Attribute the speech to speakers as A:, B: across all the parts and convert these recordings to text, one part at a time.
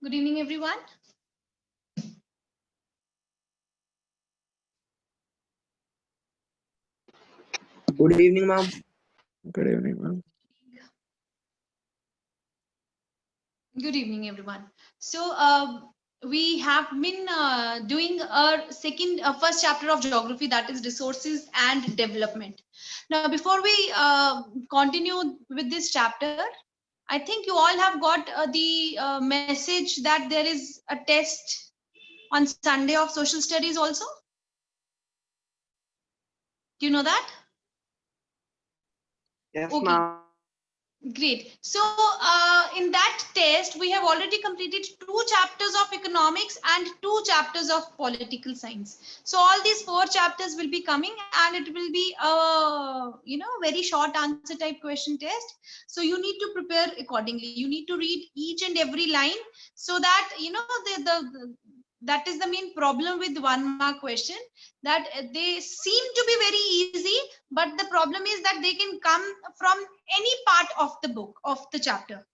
A: Good evening, everyone.
B: Good evening, ma'am.
C: Good evening, ma'am.
A: Good evening, everyone. So we have been doing our first chapter of geography, that is resources and development. Now, before we continue with this chapter, I think you all have got the message that there is a test on Sunday of social studies also. Do you know that?
B: Yes,
A: Okay.
B: ma'am.
A: Great. So in that test, we have already completed 2 chapters of economics and 2 chapters of political science. So all these 4 chapters will be coming, and it will be a very short answer type question test. So you need to prepare accordingly. You need to read each and every line, so that that is the main problem with 1 mark question, that they seem to be very easy, but the problem is that they can come from any part of the book, of the chapter,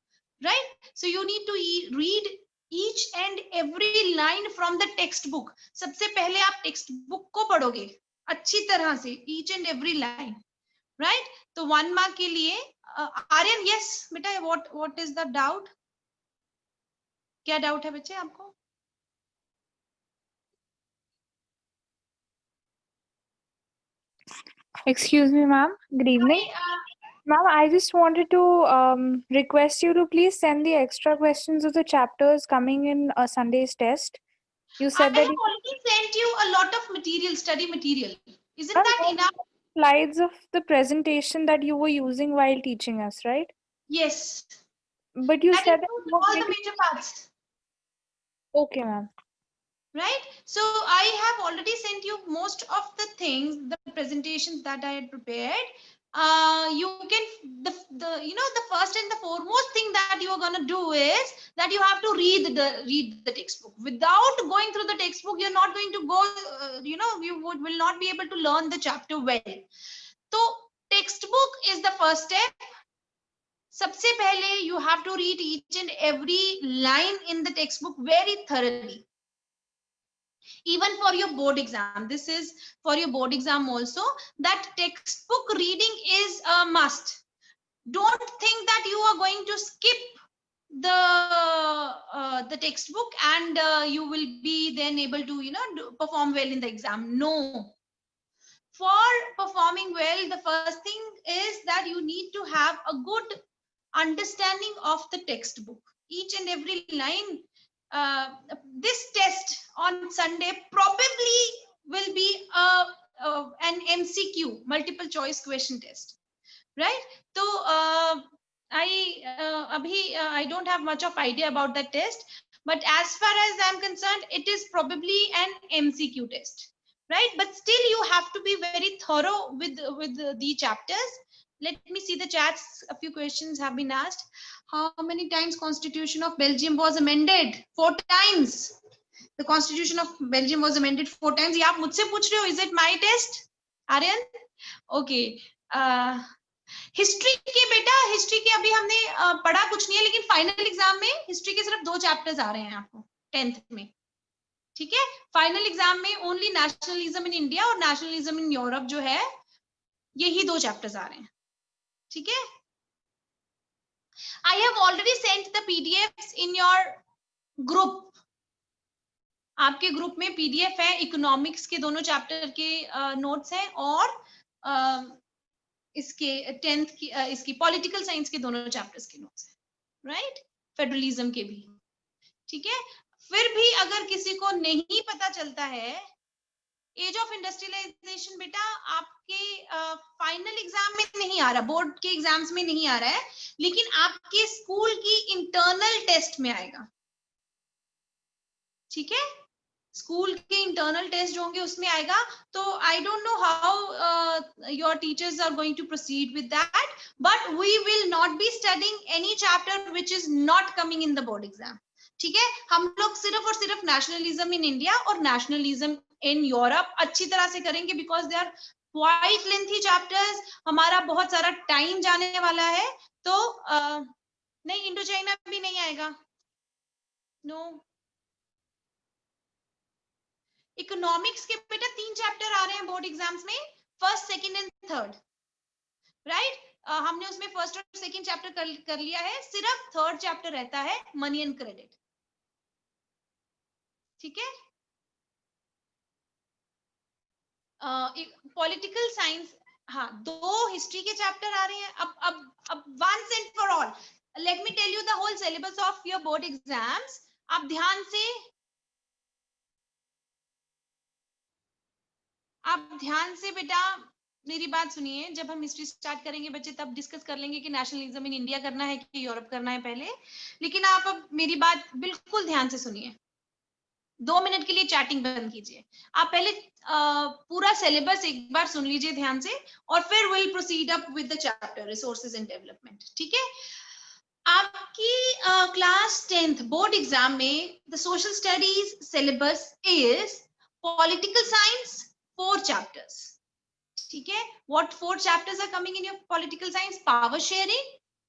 A: right? So you need to read each and every line from the textbook. सबसे पहले आप textbook को पढ़ोगे अच्छी तरह से, each and every line, right? तो 1 mark के लिए आर्यन, yes बेटा, what is the doubt? क्या डाउट है बच्चे आपको?
D: Excuse me, ma'am. Good evening. Ma'am, I just wanted to request you to please send the extra questions of the chapters coming in Sunday's test. You said
A: I
D: that
A: have already sent you a lot of material, study material. Isn't
D: Ma'am,
A: that
D: those
A: enough?
D: are slides of the presentation that you were using while teaching us, right?
A: Yes.
D: But you
A: That
D: said that
A: includes
D: you were
A: all
D: going
A: the
D: to...
A: major parts.
D: Okay, ma'am.
A: Right? So I have already sent you most of the things, the presentations that I had prepared. You can the first and the foremost thing that you are gonna do is that you have to read the textbook. Without going through the textbook, you're not going to go. You will not be able to learn the chapter well. So textbook is the first step. सबसे पहले you have to read each and every line in the textbook very thoroughly. Even for your board exam, this is for your board exam also, that textbook reading is a must. Don't think that you are going to skip the textbook and you will be then able to perform well in the exam. No, for performing well, the first thing is that you need to have a good understanding of the textbook, each and every line. This test on Sunday probably will be an MCQ, multiple choice question test, right? So I don't have much of idea about that test, but as far as I'm concerned, it is probably an MCQ test, right? But still you have to be very thorough with the chapters. Let me see the chats. A few questions have been asked. How many times Constitution of Belgium was amended? 4 times. The Constitution of Belgium was amended 4 times. ये आप मुझसे पूछ रहे हो? Is it my test, Aryan? Okay. History के बेटा, history के अभी हमने पढ़ा कुछ नहीं है, लेकिन फाइनल एग्जाम में हिस्ट्री के सिर्फ 2 चैप्टर्स आ रहे हैं आपको 10th में, ठीक है? फाइनल एग्जाम में ओनली नेशनलिज्म इन इंडिया और नेशनलिज्म इन यूरोप जो है, यही 2 चैप्टर्स आ रहे हैं, ठीक है? I have already sent the PDFs in your group. आपके ग्रुप में पीडीएफ है, इकोनॉमिक्स के दोनों चैप्टर के नोट्स हैं, और इसके 10th की इसकी पॉलिटिकल साइंस के दोनों चैप्टर्स के नोट्स हैं, राइट? फेडरलिज्म के भी, ठीक है? फिर भी अगर किसी को नहीं पता चलता है, एज ऑफ इंडस्ट्रियलाइजेशन बेटा आपके फाइनल एग्जाम में नहीं आ रहा, बोर्ड के एग्जाम्स में नहीं आ रहा है, लेकिन आपके स्कूल की इंटरनल टेस्ट में आएगा, ठीक है? स्कूल के इंटरनल टेस्ट जो होंगे उसमें आएगा. तो I don't know how your teachers are going to proceed with that, but we will not be studying any chapter which is not coming in the board exam, ठीक है? हम लोग सिर्फ और सिर्फ नेशनलिज्म इन इंडिया और nationalism in Europe अच्छी तरह से करेंगे, because they are quite lengthy chapters. हमारा बहुत सारा टाइम जाने वाला है. तो नहीं, इंडो चाइना भी नहीं आएगा. नो। इकोनॉमिक्स के बेटा 3 चैप्टर आ रहे हैं बोर्ड एग्जाम्स में, first, second and third, right. हमने उसमें फर्स्ट और सेकंड चैप्टर कर लिया है, सिर्फ थर्ड चैप्टर रहता है मनी एंड क्रेडिट, ठीक है। पॉलिटिकल साइंस, हाँ 2 हिस्ट्री के चैप्टर आ रहे हैं। अब once and for all let me tell you the whole syllabus of your board exams. आप ध्यान से बेटा मेरी बात सुनिए। जब हम हिस्ट्री स्टार्ट करेंगे बच्चे तब डिस्कस कर लेंगे कि नेशनलिज्म इन इंडिया करना है कि यूरोप करना है पहले, लेकिन आप अब मेरी बात बिल्कुल ध्यान से सुनिए। 2 मिनट के लिए चैटिंग बंद कीजिए। आप पहले पूरा सिलेबस एक बार सुन लीजिए ध्यान से, और फिर will proceed up with the chapter resources and development, ठीक है। आपकी क्लास 10th बोर्ड एग्जाम में the social studies syllabus is political science 4 chapters, ठीक है। What 4 chapters are coming in your political science? Power sharing,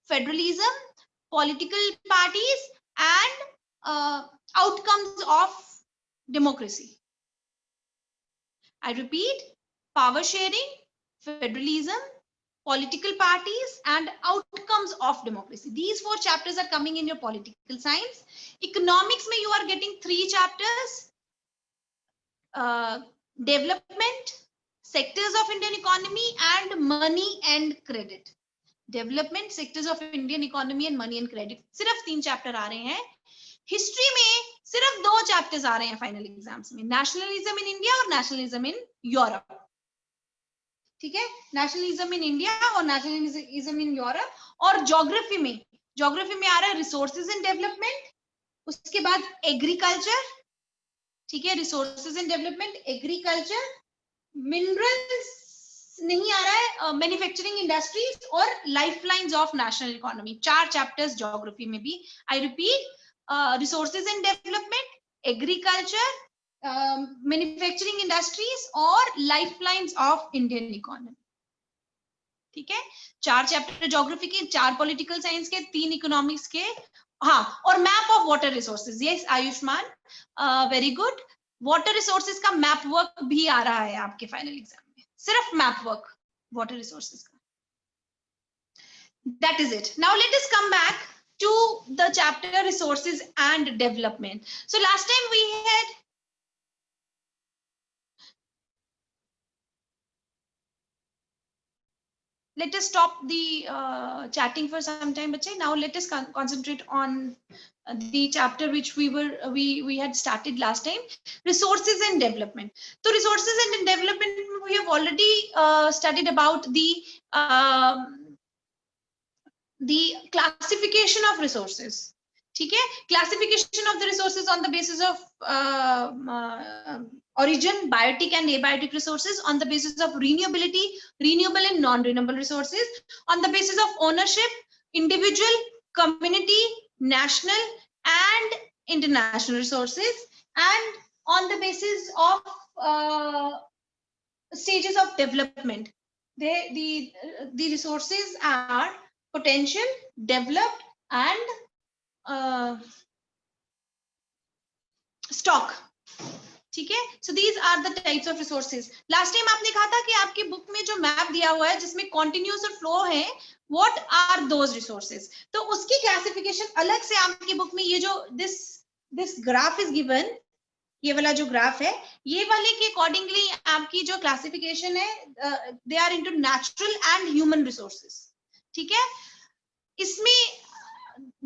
A: federalism, political parties and outcomes of democracy. I repeat, power sharing, federalism, political parties and outcomes of democracy. These 4 chapters are coming in your political science. Economics mein you are getting 3 chapters, development, sectors of Indian economy and money and credit. Development, sectors of Indian economy and money and credit. सिर्फ 3 chapter आ रहे हैं। History में सिर्फ 2 chapters आ रहे हैं final exams में, nationalism in India और nationalism in Europe, ठीक है। नेशनलिज्म इन इंडिया और नेशनलिज्म इन यूरोप। और ज्योग्राफी में आ रहा है रिसोर्सेज एंड डेवलपमेंट, उसके बाद एग्रीकल्चर, ठीक है। Resources and development, agriculture, minerals नहीं आ रहा है, मैन्युफैक्चरिंग इंडस्ट्रीज और lifelines of national economy. 4 chapters geography में भी। I repeat, resources and development, agriculture, manufacturing industries और लाइफलाइंस ऑफ इंडियन इकोनॉमी, ठीक है। 4 चैप्टर ज्योग्राफी के, 4 पॉलिटिकल साइंस के, 3 इकोनॉमिक्स के, हाँ। और map of water resources, yes Ayushman, very good. Water resources का मैप वर्क भी आ रहा है आपके फाइनल एग्जाम में, सिर्फ मैप वर्क वाटर रिसोर्सेज का। That is it. Now let us come back to the chapter resources and development. So last time we had let us stop the chatting for some time, bache. Now let us concentrate on the chapter which we had started last time, resources and development. So resources and development, we have already studied about the classification of resources, ठीक है। classification of the resources on the basis of origin, biotic and abiotic resources, on the basis of renewability, renewable and non-renewable resources, on the basis of ownership, individual, community, national and international resources, and on the basis of stages of development. The resources are potential, developed and stock, ठीक है। So these are the types of resources. Last time आपने कहा था कि आपकी book में जो map दिया हुआ है जिसमें continuous और flow है, what are those resources? तो उसकी क्लासिफिकेशन अलग से आपकी बुक में, ये जो this graph is given, ये वाला जो ग्राफ है, ये वाले के अकॉर्डिंगली आपकी जो क्लासिफिकेशन है, they are into natural and human resources, ठीक है। इसमें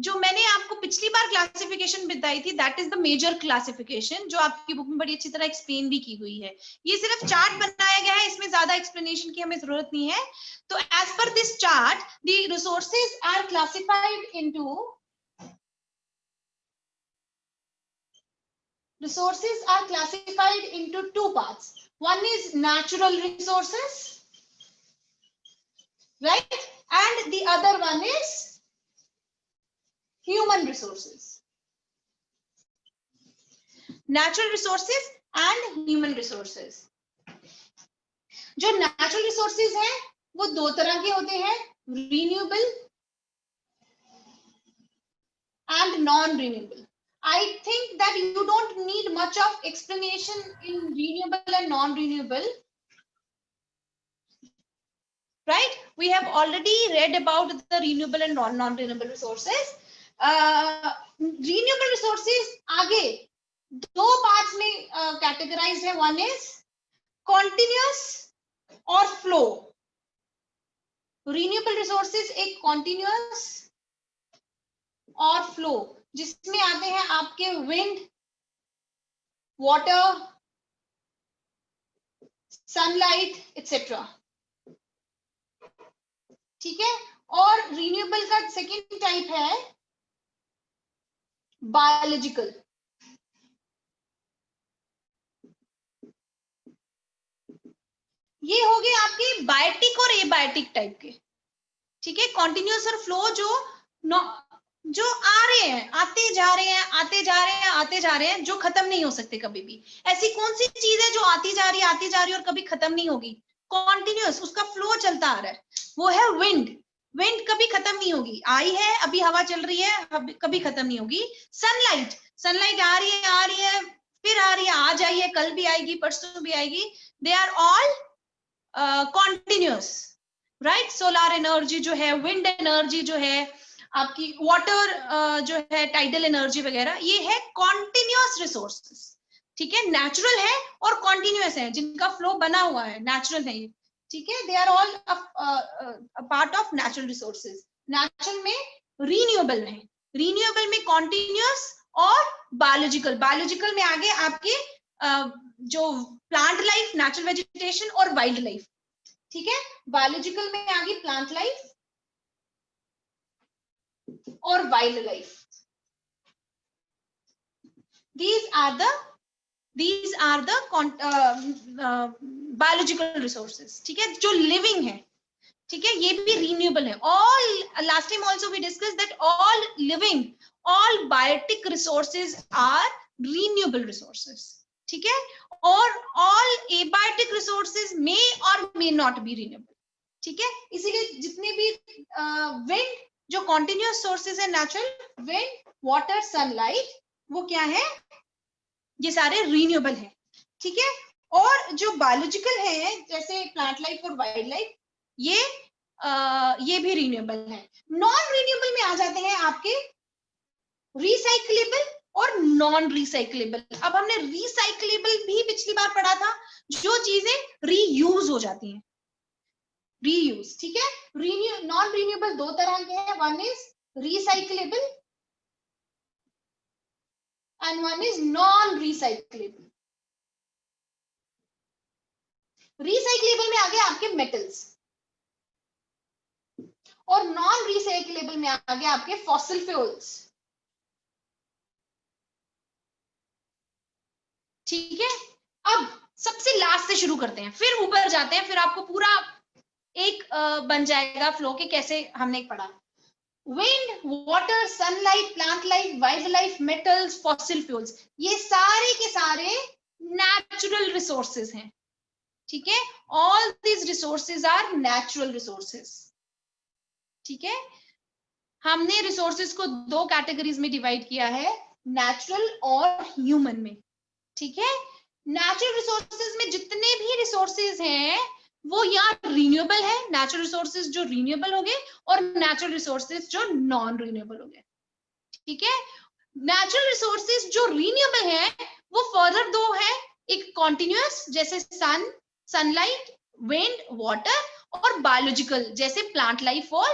A: जो मैंने आपको पिछली बार क्लासिफिकेशन बताई थी, that is the major classification, जो आपकी बुक में बड़ी अच्छी तरह एक्सप्लेन भी की हुई है। ये सिर्फ चार्ट बनाया गया है, इसमें ज्यादा एक्सप्लेनेशन की हमें जरूरत नहीं है। तो as per this chart, the resources are classified into resources are classified into 2 parts. One is natural resources, right? And the other one is human resources. Natural resources and human resources. जो natural resources हैं, वो 2 तरह के होते हैं, renewable and non-renewable. I think that you don't need much of explanation in renewable and non-renewable. Right? We have already read about the renewable and non-renewable resources. Renewable resources आगे दो parts में categorised है. One is continuous और flow. Renewable resources एक continuous और flow, जिसमें आते हैं आपके wind, water, sunlight, etc. ठीक है. और रिन्यूएबल का सेकेंड टाइप है बायोलॉजिकल. ये हो गए आपके बायोटिक और एबायोटिक टाइप के. ठीक है. कॉन्टिन्यूअस और फ्लो जो आ रहे हैं, आते जा रहे हैं, आते जा रहे हैं, आते जा रहे हैं, जो खत्म नहीं हो सकते कभी भी. ऐसी कौन सी चीज है जो आती जा रही है, आती जा रही है और कभी खत्म नहीं होगी? कॉन्टिन्यूअस, उसका फ्लो चलता आ रहा है. वो है विंड. विंड कभी खत्म नहीं होगी. आई है, अभी हवा चल रही है, कभी खत्म नहीं होगी. सनलाइट, सनलाइट आ रही है, फिर आ रही है, आ जाइए, कल भी आएगी, परसों भी आएगी. They are all continuous. Right. Solar energy जो है, विंड एनर्जी जो है, आपकी वाटर जो है, टाइडल एनर्जी वगैरह, ये है कॉन्टिन्यूअस रिसोर्सेस. ठीक है. नेचुरल है और कॉन्टिन्यूअस है, जिनका फ्लो बना हुआ है, नेचुरल है ये. ठीक है. They are all part of natural resources. Natural में रिन्यूएबल है, रिन्यूएबल में कॉन्टिन्यूअस और बायोलॉजिकल. बायोलॉजिकल में आगे आपके जो प्लांट लाइफ, नेचुरल वेजिटेशन और वाइल्ड लाइफ. ठीक है. बायोलॉजिकल में आगे प्लांट लाइफ और wild life. These are the biological resources. ठीक है. जो लिविंग है. ठीक है. ये भी रिन्यूएबल है. All last time also we discussed that all living, all biotic resources are renewable resources. ठीक है. और all abiotic resources may or may not be renewable. ठीक है. इसीलिए जितने भी wind जो continuous sources है, natural, wind, water, sunlight, वो क्या है? ये सारे रिन्यूएबल हैं. ठीक है. और जो बायोलॉजिकल है, जैसे प्लांट लाइफ और वाइल्ड लाइफ, ये भी रिन्यूएबल है. नॉन रिन्यूएबल में आ जाते हैं आपके रिसाइक्लेबल और नॉन रिसाइक्लेबल. अब हमने रिसाइक्लेबल भी पिछली बार पढ़ा था, जो चीजें रीयूज हो जाती हैं. रीयूज. ठीक है. नॉन रिन्यूएबल दो तरह के हैं. One is recyclable and one is non-recyclable. Recyclable में आगे आपके metals और non-recyclable में आगे आपके fossil fuels. ठीक है. अब सबसे लास्ट से शुरू करते हैं, फिर ऊपर जाते हैं, फिर आपको पूरा एक बन जाएगा फ्लो के कैसे हमने पढ़ा. Wind, water, sunlight, plant life, wildlife, metals, fossil fuels, ये सारे के सारे natural resources हैं. ठीक है. All these resources are natural resources. ठीक है. हमने resources को दो categories में divide किया है, natural और human में. ठीक है. Natural resources में जितने भी resources हैं, वो यहाँ रिन्यूएबल है. नेचुरल रिसोर्सेज जो रिन्यूएबल हो गए और नेचुरल रिसोर्सेज जो नॉन रिन्यूएबल हो गए. ठीक है. नेचुरल रिसोर्सेज जो रिन्यूएबल है वो फर्दर दो है. एक कॉन्टिन्यूअस जैसे सन, सनलाइट, विंड, वाटर, और बायोलॉजिकल जैसे प्लांट लाइफ और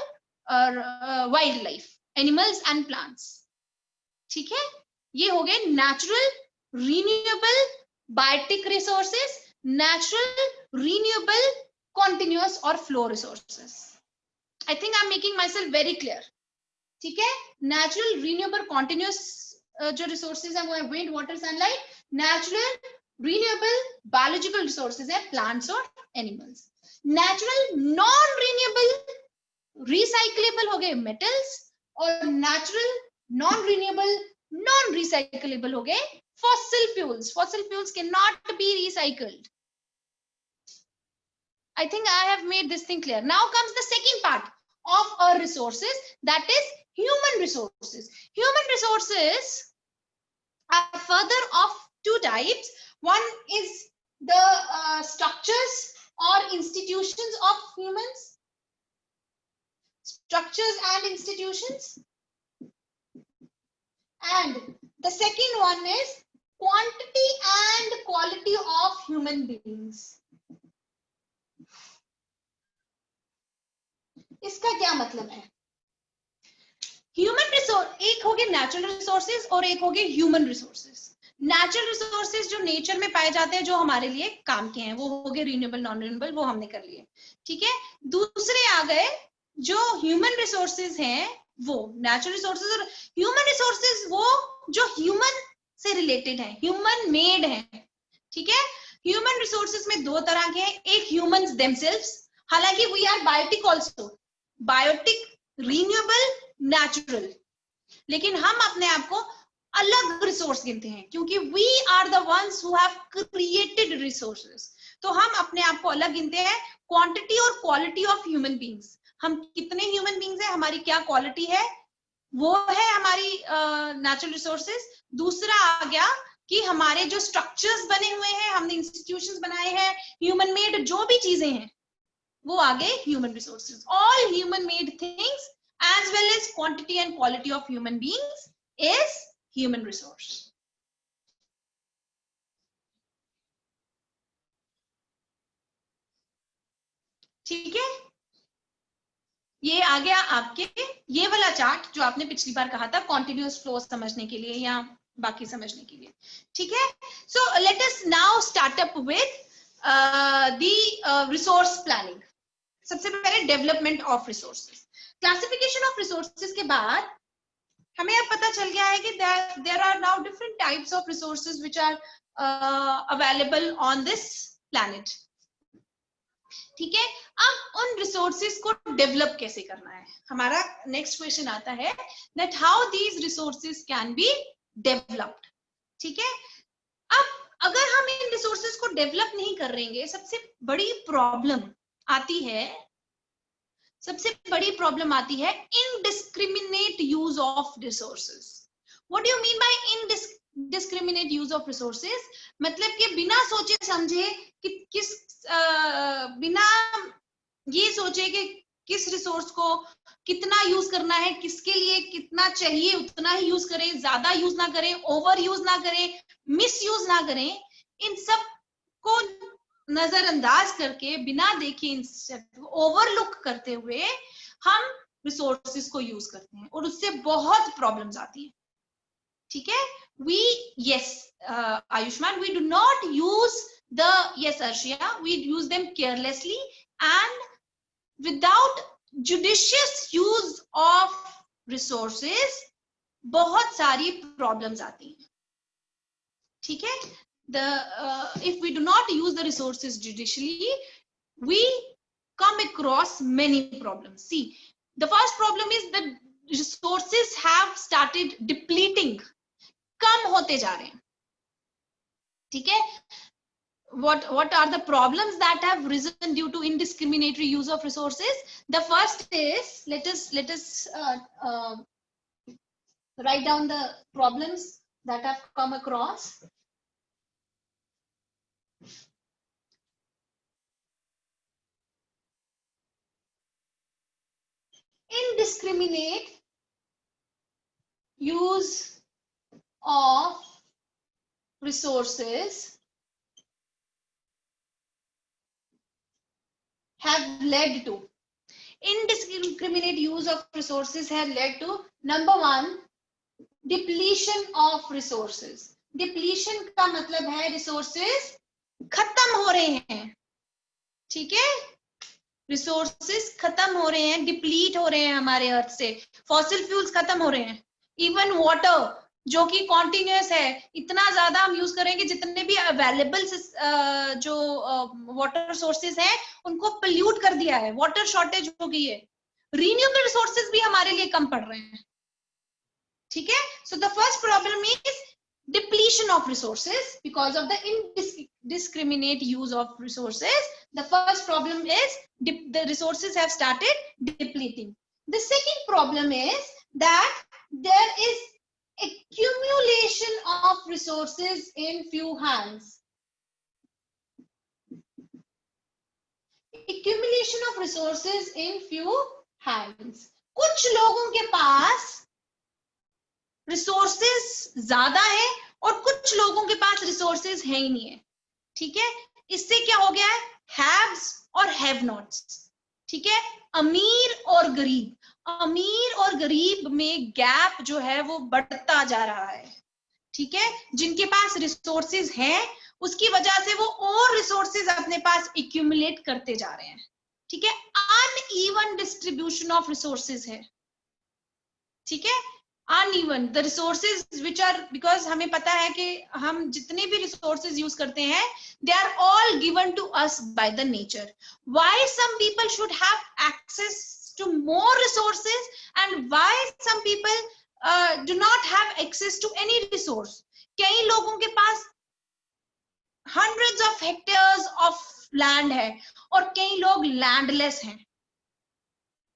A: wild life, animals and plants. ठीक है. ये हो गए natural, renewable, biotic resources, natural, renewable, continuous और flow resources. I think I'm making myself very clear. ठीक है. Natural, renewable, continuous जो resources हैं वो है wind, water, sunlight. Natural, renewable, biological resources है plants और animals. Natural, non-renewable, recyclable हो गए metals, और natural, non-renewable, non-recyclable हो गए fossil fuels. Fossil fuels cannot be recycled. I think I have made this thing clear. Now comes the second part of our resources, that is human resources. Human resources are further of two types. One is the structures or institutions of humans. Structures and institutions. And the second one is quantity and quality of human beings. इसका क्या मतलब है? Human resource, एक हो गए natural resources और एक हो गए ह्यूमन रिसोर्सेज। नेचुरल रिसोर्सेज जो नेचर में पाए जाते हैं, जो हमारे लिए काम के हैं, वो हो गए रिन्यूएबल, नॉन रिन्यूएबल, वो हमने कर लिए, ठीक है। दूसरे आ गए जो ह्यूमन रिसोर्सेज हैं, वो नेचुरल रिसोर्सेज और ह्यूमन रिसोर्सेज, वो जो ह्यूमन से रिलेटेड है, ह्यूमन मेड है, ठीक है। ह्यूमन रिसोर्सेज में दो तरह के हैं, एक ह्यूमंस देमसेल्व्स, हालांकि we are biotic also, biotic, renewable, natural, लेकिन हम अपने आप को अलग रिसोर्स गिनते हैं, क्योंकि we are the ones who have created resources. तो हम अपने आप को अलग गिनते हैं। क्वांटिटी और क्वालिटी ऑफ ह्यूमन बीइंग्स, हम कितने ह्यूमन बीइंग्स हैं, हमारी क्या क्वालिटी है, वो है हमारी नेचुरल रिसोर्सेज। दूसरा आ गया कि हमारे जो स्ट्रक्चर्स बने हुए हैं, हमने इंस्टीट्यूशंस बनाए हैं, ह्यूमन मेड जो भी चीजें हैं, वो आगे human resources. All human made things as well as quantity and quality of human beings is human resource. ठीक है, ये आ गया आपके ये वाला चार्ट जो आपने पिछली बार कहा था कॉन्टिन्यूअस फ्लो समझने के लिए या बाकी समझने के लिए, ठीक है। So let us now start up with the resource planning. सबसे पहले development of resources. Classification of resources के बाद हमें अब पता चल गया है कि there are now different types of resources which are available on this planet, ठीक है। अब उन रिसोर्सेज को डेवलप कैसे करना है, हमारा नेक्स्ट क्वेश्चन आता है that how these resources can be developed, ठीक है। अब अगर हम इन रिसोर्सेज को डेवलप नहीं कर रहेंगे, सबसे बड़ी प्रॉब्लम आती है, indiscriminate use of resources. What do you mean by indiscriminate use of resources? मतलब कि बिना सोचे समझे कि बिना ये सोचे कि किस रिसोर्स को कितना यूज करना है, किसके लिए कितना चाहिए उतना ही यूज करें, ज्यादा यूज ना करें, ओवर यूज ना करें, मिस यूज ना करें, इन सब को नजरअंदाज करके, बिना देखे, ओवरलुक करते हुए हम रिसोर्सेज को यूज करते हैं और उससे बहुत प्रॉब्लम्स आती है, ठीक है। Ayushman, we do not use अर्शिया, we use them carelessly and without judicious use of resources बहुत सारी प्रॉब्लम्स आती हैं, ठीक है। If we do not use the resources judiciously, we come across many problems. See, the first problem is that resources have started depleting, कम होते जा रहे हैं, ठीक है। What are the problems that have risen due to indiscriminatory use of resources? The first is, let us write down the problems that have come across. Indiscriminate use of resources have led to number one, depletion of resources. Depletion का मतलब है resources खत्म हो रहे हैं, ठीक है। Resources खत्म हो रहे हैं, डिप्लीट हो रहे हैं हमारे अर्थ से, फॉसिल फ्यूल्स खत्म हो रहे हैं, इवन वाटर जो कि कॉन्टिन्यूअस है, इतना ज्यादा हम यूज करेंगे, जितने भी अवेलेबल जो वाटर सोर्सेज हैं उनको पोल्यूट कर दिया है, वाटर शॉर्टेज हो गई है, रिन्यूएबल रिसोर्सेज भी हमारे लिए कम पड़ रहे हैं, ठीक है। So the first problem is depletion of resources because of the indiscriminate use of resources. The first problem is the resources have started depleting. The second problem is that there is accumulation of resources in few hands. Accumulation of resources in few hands. कुछ लोगों के पास resources ज्यादा है और कुछ लोगों के पास resources है ही नहीं है. ठीक है, इससे क्या हो गया है, हैव्स और हैव नॉट्स. ठीक है, अमीर और गरीब, अमीर और गरीब में गैप जो है वो बढ़ता जा रहा है. ठीक है, जिनके पास रिसोर्सेज हैं उसकी वजह से वो और रिसोर्सेज अपने पास एक्यूमुलेट करते जा रहे हैं. ठीक है, अनइवन डिस्ट्रीब्यूशन ऑफ रिसोर्सेज है. ठीक है, uneven the resources which are, because हमें पता है कि हम जितने भी रिसोर्सेज यूज करते हैं they are all given to us by the nature. Why some people should have access to more resources and why some people do not have access to any resource. कई लोगों के पास hundreds of hectares of land है और कई लोग landless हैं.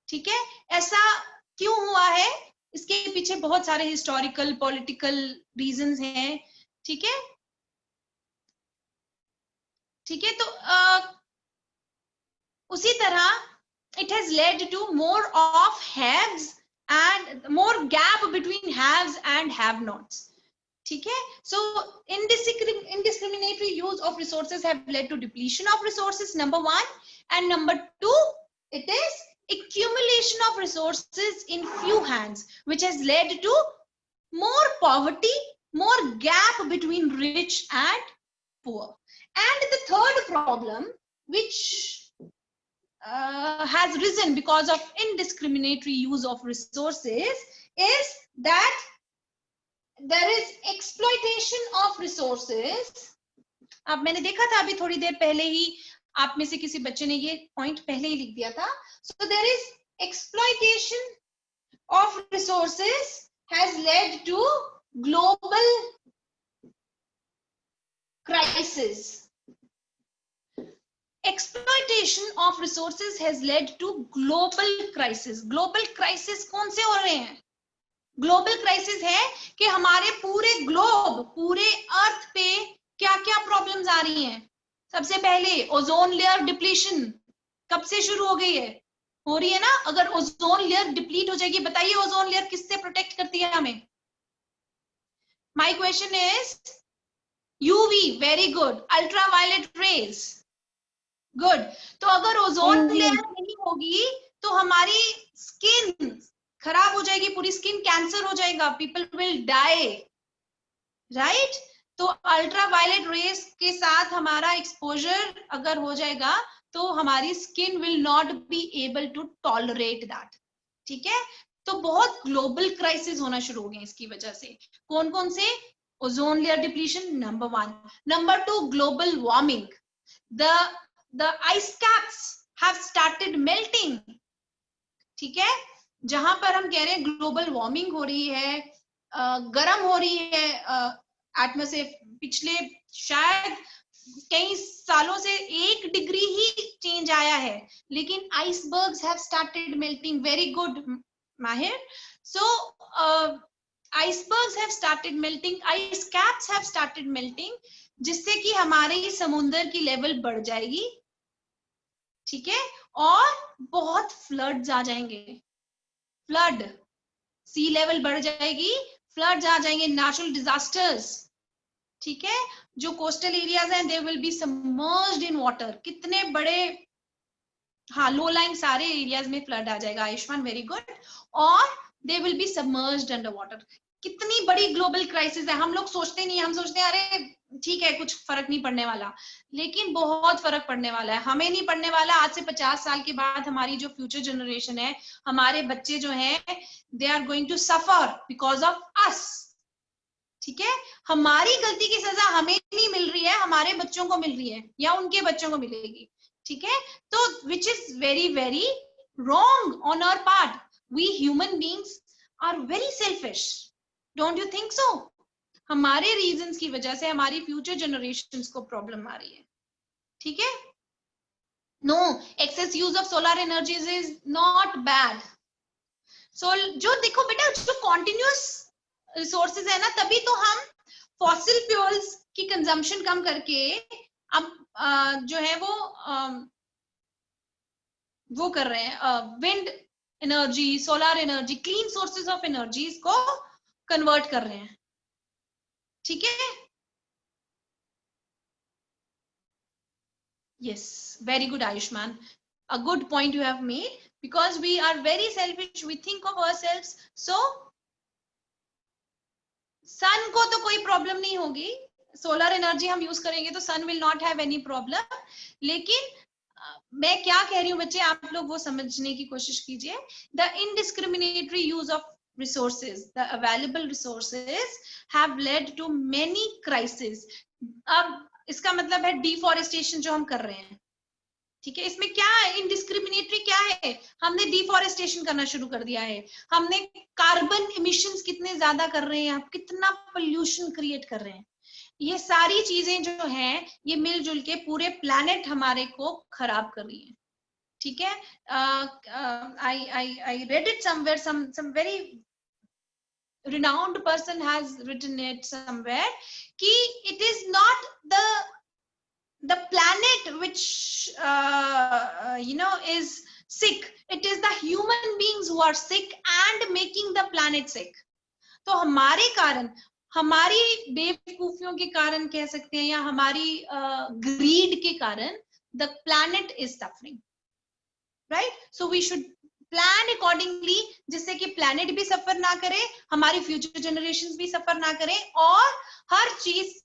A: ठीक है, ऐसा क्यों हुआ है, इसके पीछे बहुत सारे हिस्टोरिकल पॉलिटिकल रीजंस हैं. ठीक है, ठीक है, तो उसी तरह it has led to more of haves and more gap between haves and have nots. ठीक है, so indiscriminatory use of resources have led to depletion of resources, number one, and number two, it is accumulation of resources in few hands, which has led to more poverty, more gap between rich and poor. And the third problem which has risen because of indiscriminatory use of resources is that there is exploitation of resources. अब मैंने देखा था अभी थोड़ी देर पहले ही आप में से किसी बच्चे ने ये पॉइंट पहले ही लिख दिया था. So there is exploitation of resources has led to global crisis. Exploitation of resources has led to global crisis. Global crisis कौन से हो रहे हैं? ग्लोबल क्राइसिस है कि हमारे पूरे ग्लोब, पूरे अर्थ पे क्या क्या प्रॉब्लम्स आ रही हैं. सबसे पहले ओजोन लेयर डिप्लीशन कब से शुरू हो गई है, हो रही है ना. अगर ओजोन लेयर डिप्लीट हो जाएगी, बताइए ओजोन लेयर किससे प्रोटेक्ट करती है हमें. My question is UV, very good. Ultraviolet rays, good. तो अगर ओजोन लेयर नहीं होगी तो हमारी स्किन खराब हो जाएगी, पूरी स्किन कैंसर हो जाएगा, पीपल विल डाई, राइट. तो अल्ट्रावायलेट रेस के साथ हमारा एक्सपोजर अगर हो जाएगा तो हमारी skin will not be able to tolerate that. ठीक है, तो बहुत ग्लोबल क्राइसिस होना शुरू हो गए इसकी वजह से. कौन कौन से? Ozone layer depletion, number one. Number two, global warming. The ice caps have started melting. ठीक है, जहां पर हम कह रहे हैं ग्लोबल वार्मिंग हो रही है, गर्म हो रही है एटमॉस्फेयर, पिछले शायद कई सालों से 1 डिग्री ही चेंज आया है, लेकिन icebergs have started melting. Very good Mahir. So icebergs have started melting, ice caps have started melting, जिससे कि हमारे समुद्र की लेवल बढ़ जाएगी. ठीक है, और बहुत फ्लड्स आ जाएंगे. फ्लड, सी लेवल बढ़ जाएगी, फ्लड्स आ जाएंगे, नेचुरल डिजास्टर्स. ठीक है, जो कोस्टल एरियाज हैं they will be submerged in water. कितने बड़े, हाँ, लो लाइन सारे एरियाज में फ्लड आ जाएगा. Ayushman, very good. और they will be submerged under water. कितनी बड़ी ग्लोबल क्राइसिस है. हम लोग सोचते नहीं, हम सोचते हैं अरे ठीक है कुछ फर्क नहीं पड़ने वाला, लेकिन बहुत फर्क पड़ने वाला है. हमें नहीं पड़ने वाला, आज से 50 साल के बाद हमारी जो फ्यूचर जनरेशन है, हमारे बच्चे जो हैं, they are going to suffer because of us. ठीक है, हमारी गलती की सजा हमें नहीं मिल रही है, हमारे बच्चों को मिल रही है या उनके बच्चों को मिलेगी. ठीक है, तो which is very very wrong on our part. We human beings are very selfish, don't you think so? हमारे रीजंस की वजह से हमारी फ्यूचर जनरेशंस को प्रॉब्लम आ रही है. ठीक है, no, excess use of solar energies is not bad. So जो देखो बेटा, जो कॉन्टिन्यूअस रिसोर्सेज है ना, तभी तो हम फॉसिल फ्यूल्स की कंजम्पशन कम करके अब जो है वो कर रहे हैं, wind energy, solar energy, clean sources of energy को कन्वर्ट कर रहे हैं। ठीक है, yes, very good Ayushman, a good point you have made, because we are very selfish, we think of ourselves, so सन को तो कोई प्रॉब्लम नहीं होगी, सोलर एनर्जी हम यूज करेंगे तो sun will not have any problem. लेकिन मैं क्या कह रही हूँ बच्चे, आप लोग वो समझने की कोशिश कीजिए। The indiscriminatory use of resources, the available resources have led to many crises। अब इसका मतलब है डिफॉरेस्टेशन जो हम कर रहे हैं, ठीक है, इसमें क्या है, इनडिस्क्रिमिनेटरी क्या है, हमने डिफॉरेस्टेशन करना शुरू कर दिया है, हमने कार्बन इमिशंस कितने ज्यादा कर रहे हैं, हम कितना पोल्यूशन क्रिएट कर रहे हैं, ये सारी चीजें जो हैं ये मिलजुल के पूरे प्लैनेट हमारे को खराब कर रही है। ठीक है, I read it somewhere, some very renowned person has written it somewhere कि it is not the planet which is sick, it is the human beings who are sick and making the planet sick। तो हमारे कारण, हमारी बेवकूफियों के कारण कह सकते हैं, या हमारी ग्रीड के कारण the planet is suffering, right? So we should plan accordingly, जिससे कि planet भी सफर ना करे, हमारी future generations भी सफर ना करें, और हर चीज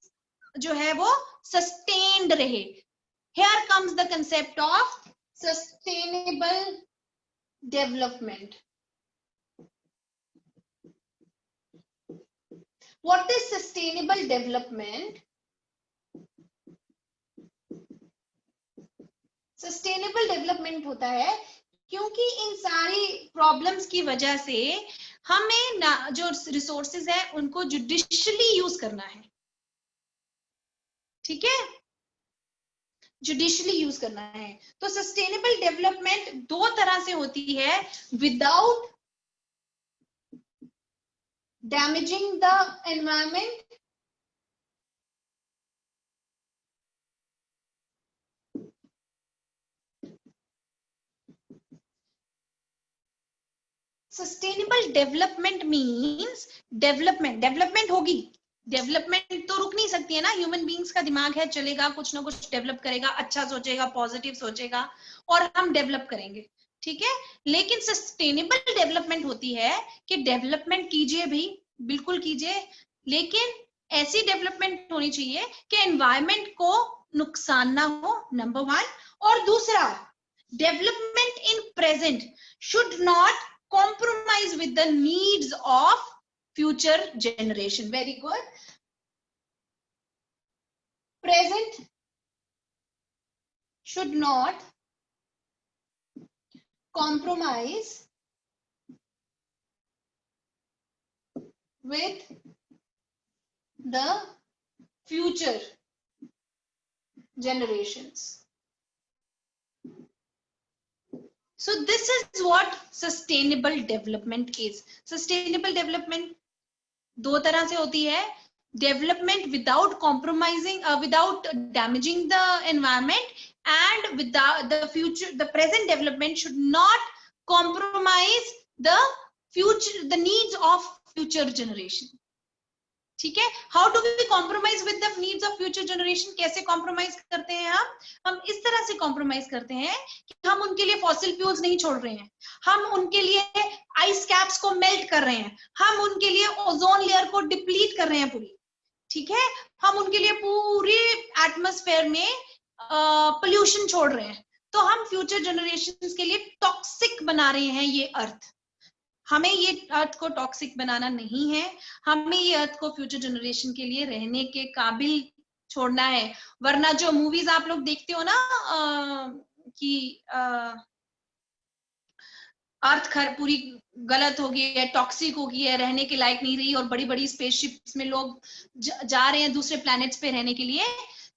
A: जो है वो sustained रहे। Here comes the concept of sustainable development। What is sustainable development? Sustainable development होता है क्योंकि इन सारी प्रॉब्लम्स की वजह से हमें ना जो रिसोर्सेज है उनको जुडिशियली यूज करना है। ठीक है, जुडिशियली यूज करना है। तो सस्टेनेबल डेवलपमेंट दो तरह से होती है, without damaging the environment sustainable development means development होगी, डेवलपमेंट तो रुक नहीं सकती है ना, ह्यूमन बींग्स का दिमाग है, चलेगा, कुछ ना कुछ डेवलप करेगा, अच्छा सोचेगा, पॉजिटिव सोचेगा और हम डेवलप करेंगे। ठीक है, लेकिन सस्टेनेबल डेवलपमेंट होती है कि डेवलपमेंट कीजिए भी, बिल्कुल कीजिए, लेकिन ऐसी डेवलपमेंट होनी चाहिए कि एनवायरमेंट को नुकसान ना हो, नंबर 1, और दूसरा development in present should not compromise with the needs of future generation। Very good। Present should not compromise with the future generations। So this is what sustainable development is। Sustainable development दो तरह से होती है, development without compromising, without damaging the environment, and without the future, the present development should not compromise the future, the needs of future generation। ठीक है, how do we compromise with the needs of future generation? कैसे compromise करते हैं हम इस तरह से compromise करते हैं कि हम उनके लिए फॉसिल फ्यूल्स नहीं छोड़ रहे हैं, हम उनके लिए आइस कैप्स को मेल्ट कर रहे हैं, हम उनके लिए ओजोन लेयर को डिप्लीट कर रहे हैं पूरी। ठीक है, हम उनके लिए पूरी एटमॉस्फेयर में पोल्यूशन छोड़ रहे हैं, तो हम फ्यूचर जनरेशन के लिए टॉक्सिक बना रहे हैं ये अर्थ। हमें ये अर्थ को टॉक्सिक बनाना नहीं है, हमें ये अर्थ को फ्यूचर जनरेशन के लिए रहने के काबिल छोड़ना है। वरना जो मूवीज आप लोग देखते हो ना कि अर्थ पूरी गलत हो गई है, टॉक्सिक हो गई है, रहने के लायक नहीं रही, और बड़ी बड़ी स्पेसशिप्स में लोग जा रहे हैं दूसरे प्लैनेट्स पे रहने के लिए,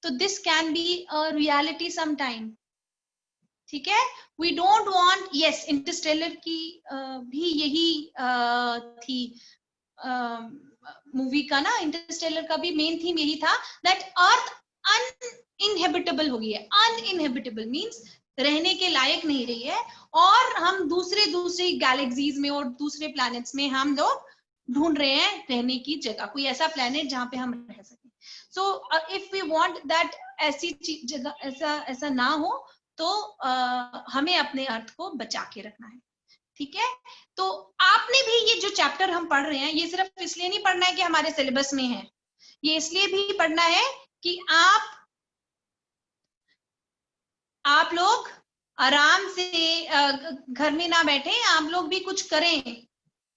A: तो this can be a reality some time. ठीक है, we don't want, yes, Interstellar की भी यही थी मूवी का ना, इंटरस्टेलर का भी मेन थीम यही था, दैट अर्थ अनइनहेबिटेबल हो गई है। अनइनहेबिटेबल मींस रहने के लायक नहीं रही है, और हम दूसरी गैलेक्सीज में और दूसरे प्लैनेट्स में हम लोग ढूंढ रहे हैं रहने की जगह, कोई ऐसा प्लैनेट जहां पे हम रह सकें। So if we want that ऐसी जगह ऐसा ना हो, तो हमें अपने अर्थ को बचा के रखना है। ठीक है, तो आपने भी ये जो चैप्टर हम पढ़ रहे हैं, ये सिर्फ इसलिए नहीं पढ़ना है कि हमारे सिलेबस में है, ये इसलिए भी पढ़ना है कि आप लोग आराम से घर में ना बैठे, आप लोग भी कुछ करें।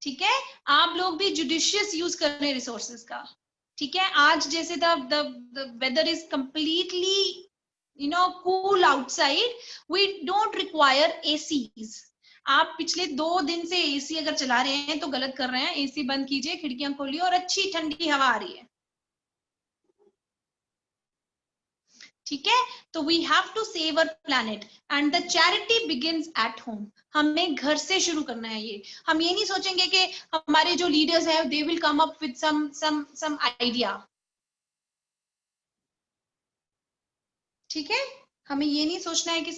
A: ठीक है, आप लोग भी जुडिशियस यूज करें रिसोर्सेज का। ठीक है, आज जैसे the weather is completely cool outside, we don't require ACs. आप पिछले 2 दिन से एसी अगर चला रहे हैं तो गलत कर रहे हैं। एसी बंद कीजिए, खिड़कियां खोलिए, और अच्छी ठंडी हवा आ रही है। ठीक है, तो we have to save our planet and the charity begins at home. हमें घर से शुरू करना है ये। हम ये नहीं सोचेंगे कि हमारे जो लीडर्स हैं they will come up with some idea. ठीक है, हमें ये नहीं सोचना है कि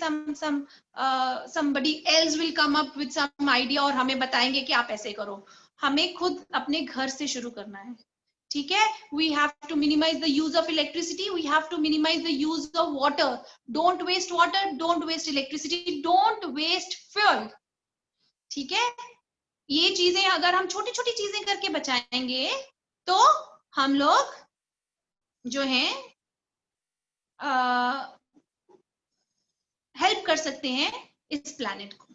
A: somebody else will come up with some idea और हमें बताएंगे कि आप ऐसे करो। हमें खुद अपने घर से शुरू करना है। ठीक है, we have to minimize the use of electricity, we have to minimize the use of water. Don't waste water, don't waste electricity, don't waste fuel. ठीक है, ये चीजें अगर हम छोटी छोटी चीजें करके बचाएंगे तो हम लोग जो हैं हेल्प कर सकते हैं इस प्लैनेट को।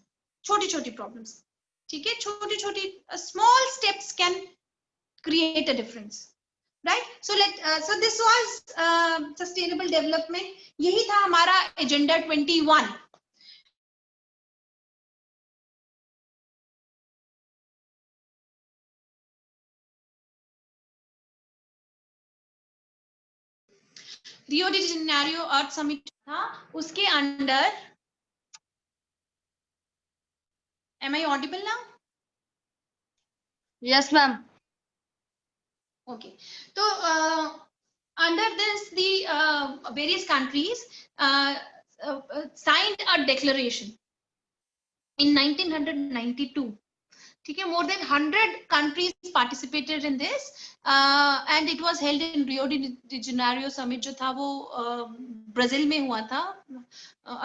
A: छोटी छोटी प्रॉब्लम्स, ठीक है, छोटी छोटी small steps can create a difference, right? So so this was sustainable development. यही था हमारा एजेंडा 21। रियो डी जेनेरियो अर्थ समिट था, उसके under, am I audible now?
E: Yes, ma'am.
A: Okay, so under this the various countries signed a declaration in 1992. ठीक है, more than 100 countries participated in this and it was held in Rio de Janeiro summit जो था वो Brazil में हुआ था,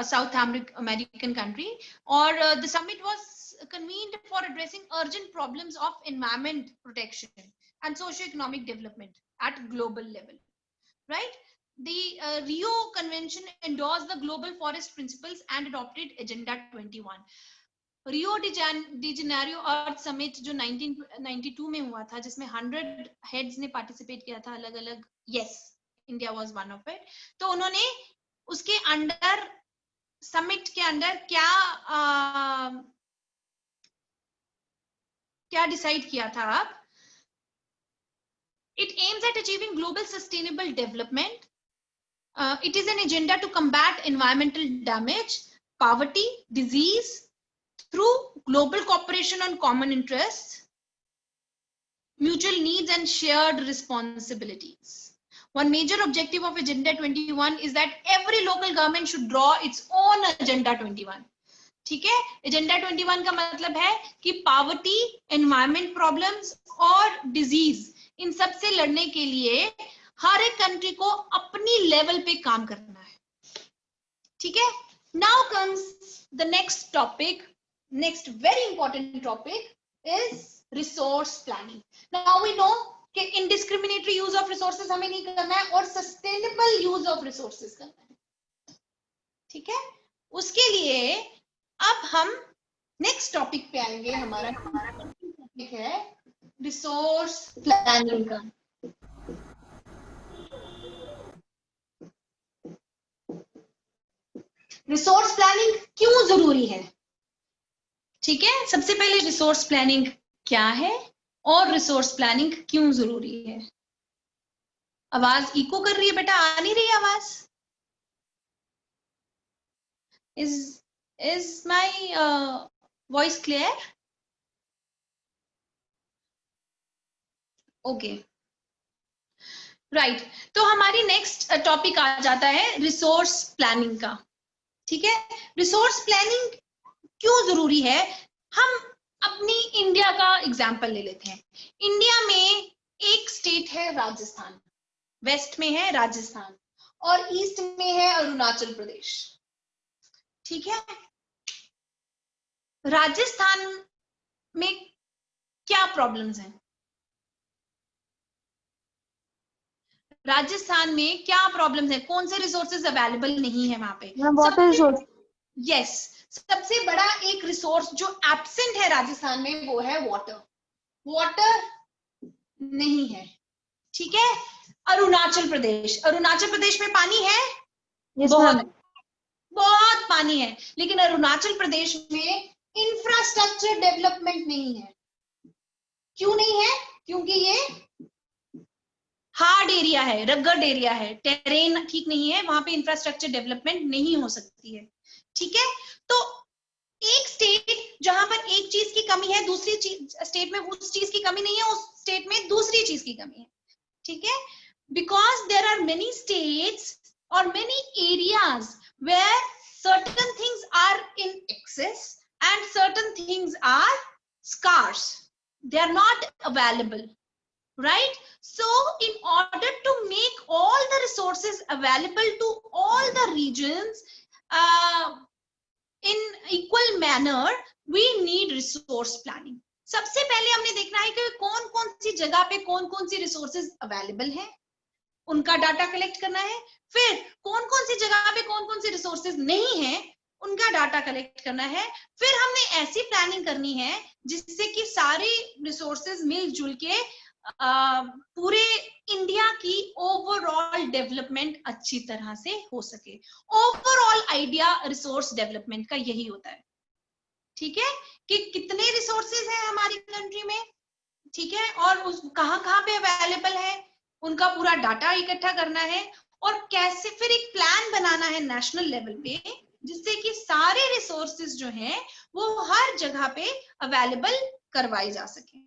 A: south American country. और the summit was convened for addressing urgent problems of environment protection and socio-economic development at global level, right? The Rio Convention endorsed the global forest principles and adopted Agenda 21. Rio de Janeiro earth summit जो 1992 में हुआ था, जिसमें 100 heads ने participate किया था अलग अलग, yes, India was one of it. तो उन्होंने उसके अंडर, समिट के अंडर क्या डिसाइड किया था अब? It aims at achieving global sustainable development. It is an agenda to combat environmental damage, poverty, disease through global cooperation on common interests, mutual needs and shared responsibilities. One major objective of Agenda 21 is that every local government should draw its own Agenda 21. ठीक है, Agenda 21 का मतलब है कि poverty, environment problems और disease, इन सब से लड़ने के लिए हर एक कंट्री को अपनी लेवल पे काम करना है। ठीक है, now comes the next topic. Next very important topic is resource planning. Now we know कि indiscriminatory use of resources हमें नहीं करना है और sustainable use of resources करना है। ठीक है, उसके लिए अब हम next topic पे आएंगे। हमारा टॉपिक है resource planning का। रिसोर्स प्लानिंग क्यों जरूरी है? ठीक है, सबसे पहले रिसोर्स प्लानिंग क्या है और रिसोर्स प्लानिंग क्यों जरूरी है? आवाज इको कर रही है बेटा, आ नहीं रही आवाज? Is my voice clear? Okay, right. तो हमारी नेक्स्ट टॉपिक आ जाता है रिसोर्स प्लानिंग का। ठीक है, रिसोर्स प्लानिंग क्यों जरूरी है? हम अपनी इंडिया का एग्जाम्पल ले लेते हैं। इंडिया में एक स्टेट है राजस्थान, वेस्ट में है राजस्थान और ईस्ट में है अरुणाचल प्रदेश। ठीक है, राजस्थान में क्या प्रॉब्लम्स हैं? राजस्थान में क्या प्रॉब्लम्स है? कौन से रिसोर्सेज अवेलेबल नहीं है वहां पे?
D: Water resource.
A: यस, सबसे बड़ा एक रिसोर्स जो एब्सेंट है राजस्थान में वो है वाटर। वाटर नहीं है। ठीक है, अरुणाचल प्रदेश, अरुणाचल प्रदेश में पानी है, बहुत बहुत पानी है, लेकिन अरुणाचल प्रदेश में इंफ्रास्ट्रक्चर डेवलपमेंट नहीं है। क्यों नहीं है? क्योंकि ये हार्ड एरिया है, रगड़ एरिया है, टेरेन ठीक नहीं है, वहां पे इंफ्रास्ट्रक्चर डेवलपमेंट नहीं हो सकती है। ठीक है, तो एक स्टेट जहां पर एक चीज की कमी है, दूसरी स्टेट में उस चीज की कमी नहीं है, उस स्टेट में दूसरी चीज की कमी है। ठीक है, because there are many states और many areas where certain things are in excess and certain things are scarce, they are not available, right? So in order to make all the resources available to all the regions in equal manner, we need resource planning. सबसे पहले हमने देखना है कि कौन कौन सी जगह पे कौन कौन सी रिसोर्सेज अवेलेबल हैं, उनका डाटा कलेक्ट करना है। फिर कौन कौन सी जगह पे कौन कौन सी रिसोर्सेज नहीं है, उनका डाटा कलेक्ट करना है। फिर हमने ऐसी प्लानिंग करनी है जिससे कि सारे रिसोर्सेज मिलजुल के पूरे इंडिया की ओवरऑल डेवलपमेंट अच्छी तरह से हो सके। ओवरऑल आइडिया रिसोर्स डेवलपमेंट का यही होता है। ठीक है, कि कितने रिसोर्सेज हैं हमारी कंट्री में, ठीक है, और उस कहाँ कहाँ पे अवेलेबल है, उनका पूरा डाटा इकट्ठा करना है और कैसे फिर एक प्लान बनाना है नेशनल लेवल पे जिससे कि सारे रिसोर्सेज जो हैं वो हर जगह पे अवेलेबल करवाए जा सके।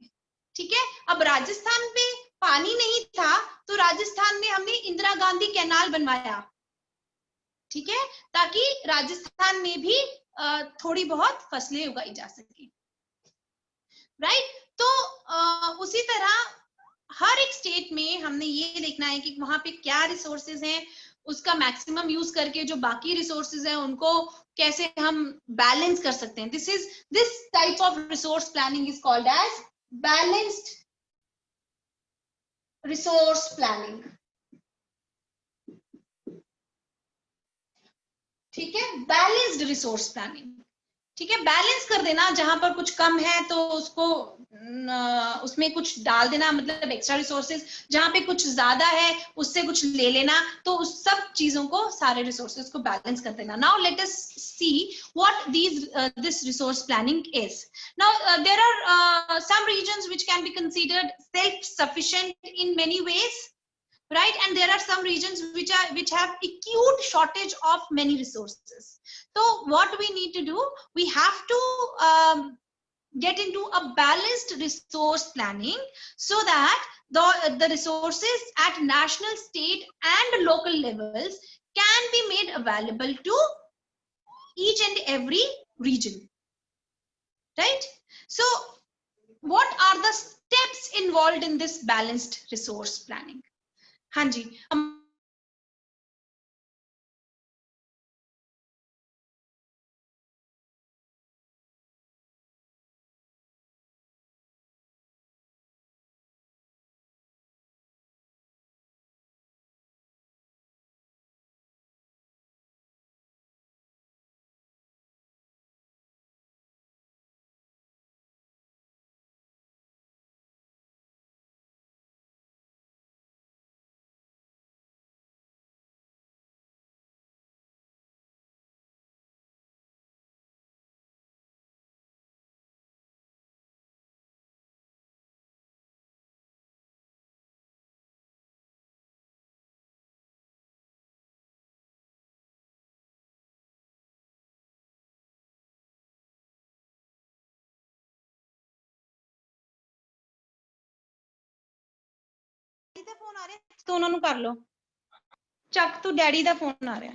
A: ठीक है, अब राजस्थान पे पानी नहीं था तो राजस्थान में हमने इंदिरा गांधी कैनाल बनवाया। ठीक है, ताकि राजस्थान में भी थोड़ी बहुत फसलें उगाई जा सके। राइट, तो उसी तरह हर एक स्टेट में हमने ये देखना है कि वहां पे क्या रिसोर्सेज हैं, उसका मैक्सिमम यूज करके जो बाकी रिसोर्सेज हैं उनको कैसे हम बैलेंस कर सकते हैं। This type of resource planning is called as balanced resource planning. ठीक है, बैलेंस्ड रिसोर्स प्लानिंग। ठीक है, बैलेंस कर देना, जहां पर कुछ कम है तो उसको उसमें कुछ डाल देना, मतलब एक्स्ट्रा रिसोर्सेज, जहां पे कुछ ज्यादा है उससे कुछ ले लेना, तो उस सब चीजों को, सारे रिसोर्सेज को बैलेंस कर देना। Now let us see what this resource planning is. Now there are some regions which can be considered self sufficient in many ways, right? And there are some regions which have acute shortage of many resources. So what we need to do, we have to get into a balanced resource planning so that the resources at national, state and local levels can be made available to each and every region, right? So what are the steps involved in this balanced resource planning? हाँ जी, daddy ਦਾ phone ਆ ਰਿਹਾ ਤੂੰ ਉਹਨਾਂ ਨੂੰ ਕਰ ਲੋ ਚੱਕ ਤੂੰ daddy ਦਾ phone ਆ ਰਿਹਾ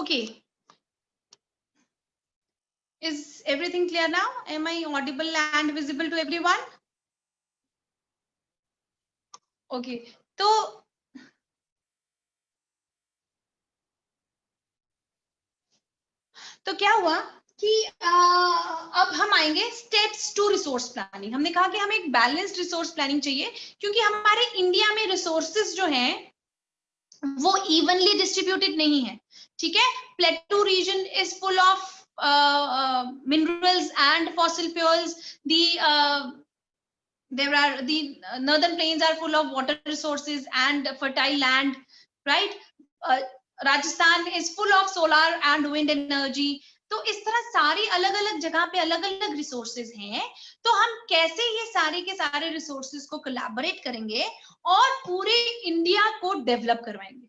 A: Okay. Is everything clear now? Am I audible and visible to everyone? Okay. तो क्या हुआ कि अब हम आएंगे स्टेप्स टू रिसोर्स प्लानिंग। हमने कहा कि हमें एक बैलेंस्ड रिसोर्स प्लानिंग चाहिए क्योंकि हमारे इंडिया में रिसोर्सेज जो हैं वो इवनली डिस्ट्रीब्यूटेड नहीं है। ठीक है, plateau region is full of minerals and fossil fuels. The northern plains are full of water resources and fertile land, right? Rajasthan is full of solar and wind energy. तो इस तरह सारी अलग अलग जगह पे अलग अलग रिसोर्सेज हैं। तो हम कैसे ये सारे के सारे रिसोर्सेज को कोलैबोरेट करेंगे और पूरे इंडिया को डेवलप करवाएंगे।